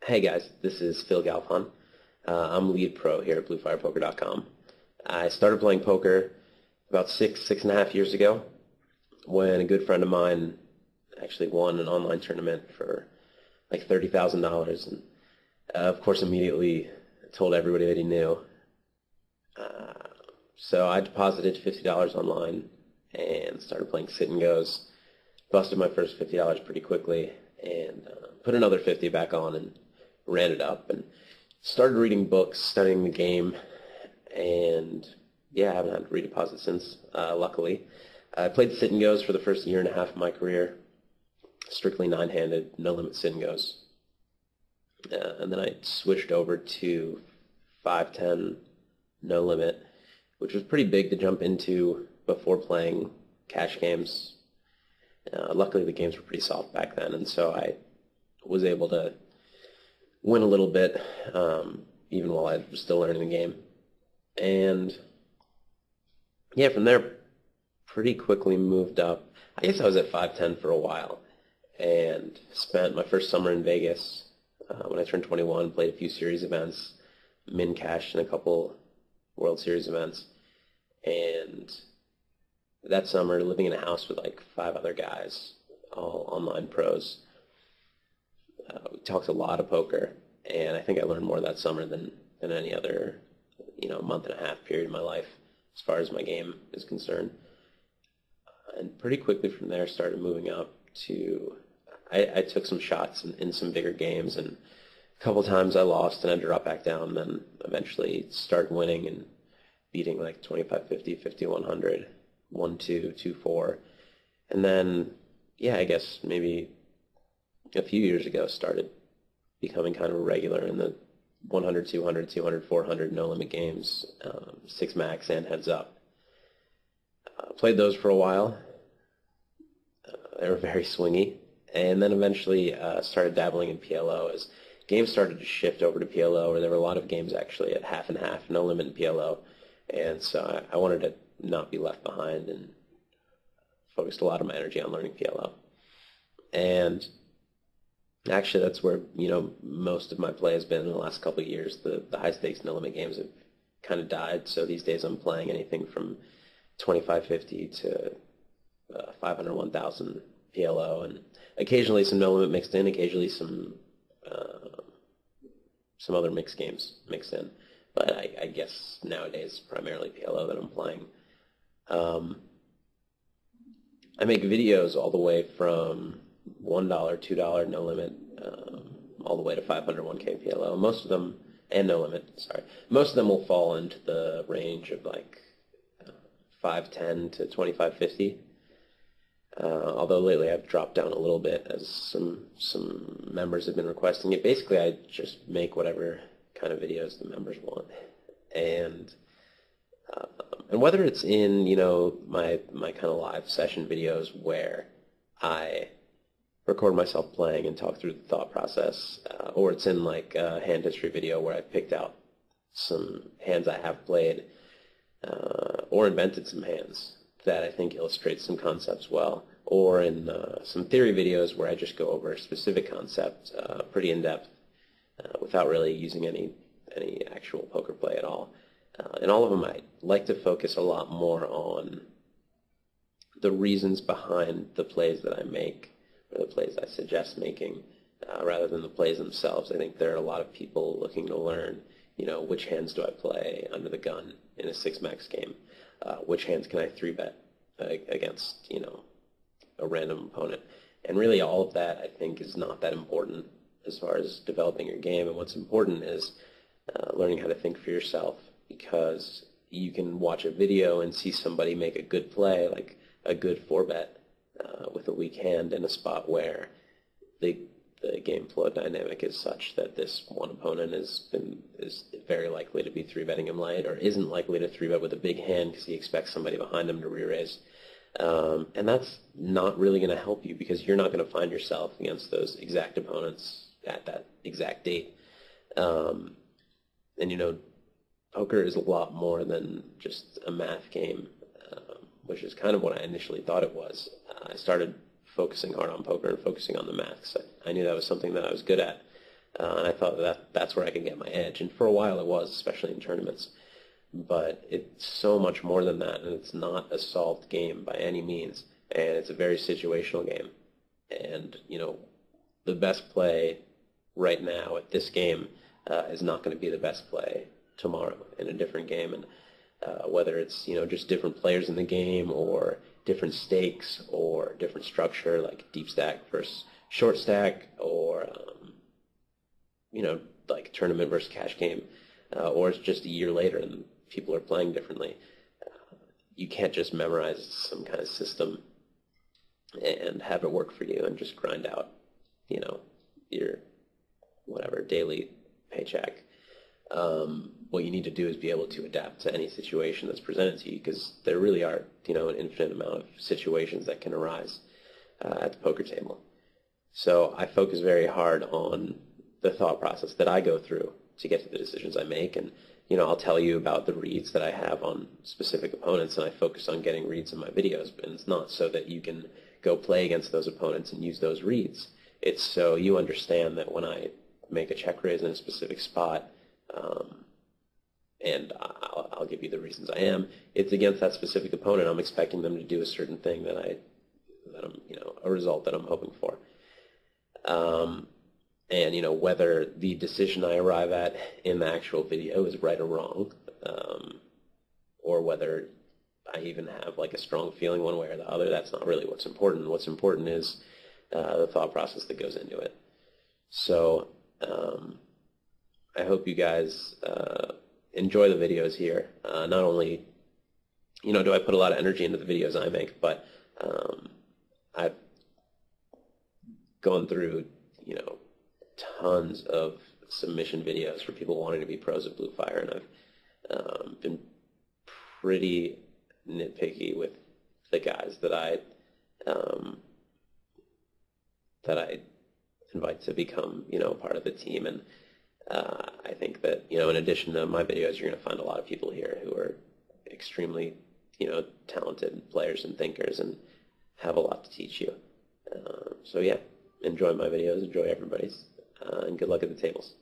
Hey guys, this is Phil Galfond. I'm lead pro here at BlueFirePoker.com. I started playing poker about six and a half years ago when a good friend of mine actually won an online tournament for like $30,000, and of course immediately told everybody that he knew. So I deposited $50 online and started playing sit and goes. Busted my first $50 pretty quickly and put another 50 back on and ran it up and started reading books, studying the game, and yeah, I haven't had to redeposit since, luckily. I played sit and goes for the first year and a half of my career, strictly nine-handed, no limit sit and goes. And then I switched over to 5-10, no limit, which was pretty big to jump into before playing cash games. Luckily, the games were pretty soft back then, and so I was able to win a little bit, even while I was still learning the game. And yeah, from there, pretty quickly moved up. I guess I was at 5-10 for a while, and spent my first summer in Vegas when I turned 21, played a few series events, min cashed in a couple World Series events, and that summer, living in a house with like 5 other guys, all online pros, we talked a lot of poker, and I think I learned more that summer than any other, month and a half period in my life as far as my game is concerned. And pretty quickly from there, started moving up to, I took some shots in some bigger games, and a couple times I lost and I dropped back down, then eventually started winning and beating like 25-50, 50-100. 1-2, 2-4, and then, yeah, I guess maybe a few years ago started becoming kind of a regular in the 100, 200, 200, 400 no-limit games, 6 max and heads up. Played those for a while. They were very swingy, and then eventually started dabbling in PLO as games started to shift over to PLO, where there were a lot of games actually at half and half, no limit in PLO, and so I wanted to not be left behind and focused a lot of my energy on learning PLO. And actually that's where, most of my play has been in the last couple of years. The high stakes no limit games have kind of died, so these days I'm playing anything from 25-50 to 500, 1,000 PLO, and occasionally some no limit mixed in, occasionally some other mixed games mixed in. But I guess nowadays primarily PLO that I'm playing. I make videos all the way from $1, $2 no limit, all the way to 500, 1K PLO. Most of them, and no limit, sorry. Most of them will fall into the range of like 5-10 to 25-50. Although lately I've dropped down a little bit as some members have been requesting it. Basically, I just make whatever kind of videos the members want, and whether it's in my kind of live session videos where I record myself playing and talk through the thought process, or it's in like a hand history video where I picked out some hands I have played, or invented some hands that I think illustrates some concepts well, or in some theory videos where I just go over a specific concept pretty in depth, without really using any actual poker play at all. In all of them, I like to focus a lot more on the reasons behind the plays that I make, or the plays I suggest making, rather than the plays themselves. I think there are a lot of people looking to learn, which hands do I play under the gun in a 6-max game? Which hands can I 3-bet against, a random opponent? And really all of that, I think, is not that important as far as developing your game. And what's important is learning how to think for yourself, because you can watch a video and see somebody make a good play, like a good 4-bet with a weak hand in a spot where the game flow dynamic is such that this one opponent is very likely to be 3-betting him late, or isn't likely to 3-bet with a big hand because he expects somebody behind him to re-raise. And that's not really going to help you, because you're not going to find yourself against those exact opponents at that exact date. And poker is a lot more than just a math game, which is kind of what I initially thought it was. I started focusing hard on poker and focusing on the maths. I knew that was something that I was good at. And I thought that's where I could get my edge. And for a while it was, especially in tournaments. But it's so much more than that, and it's not a solved game by any means. And it's a very situational game. And, the best play right now at this game is not going to be the best play tomorrow in a different game. And whether it's, just different players in the game or different stakes or different structure, like deep stack versus short stack, or, like tournament versus cash game, or it's just a year later and people are playing differently. You can't just memorize some kind of system and have it work for you and just grind out, your whatever daily paycheck. What you need to do is be able to adapt to any situation that's presented to you, because there really are, an infinite amount of situations that can arise at the poker table. So I focus very hard on the thought process that I go through to get to the decisions I make, and I'll tell you about the reads that I have on specific opponents, and I focus on getting reads in my videos, but it's not so that you can go play against those opponents and use those reads. It's so you understand that when I make a check raise in a specific spot, and I'll give you the reasons I am, it's against that specific opponent. I'm expecting them to do a certain thing that I'm, a result that I'm hoping for. And, whether the decision I arrive at in the actual video is right or wrong, or whether I even have like a strong feeling one way or the other, that's not really what's important. What's important is the thought process that goes into it. So I hope you guys enjoy the videos here. Not only, do I put a lot of energy into the videos I make, but I've gone through, tons of submission videos for people wanting to be pros at BlueFire, and I've been pretty nitpicky with the guys that I invite to become, part of the team. And I think that, in addition to my videos, you're going to find a lot of people here who are extremely, talented players and thinkers and have a lot to teach you. So yeah, enjoy my videos, enjoy everybody's, and good luck at the tables.